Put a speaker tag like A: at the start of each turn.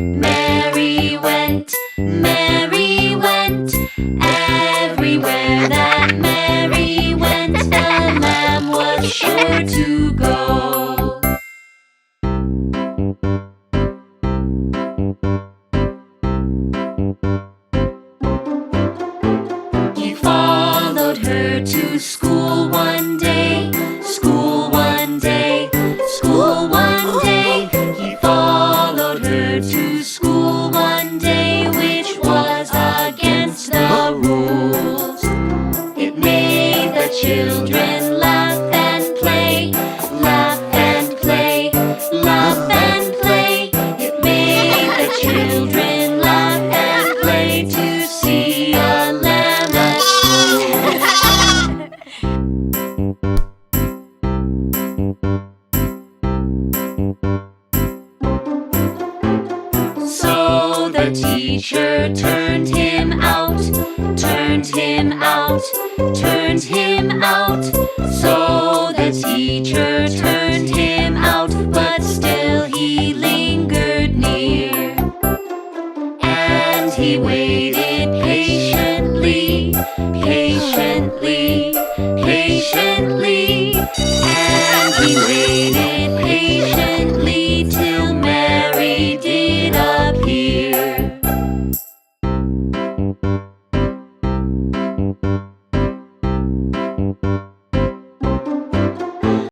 A: Mary went, Mary went. Everywhere that Mary went, the lamb was sure to go. He followed her to school one day, school one day, school one day. He followed her to school one day, which was against the rules. It made the children laugh and play, laugh and play, laugh and play. It made the children laugh and play to see a lamb at school. So the teacher turned him out, turned him out, turned him out. So the teacher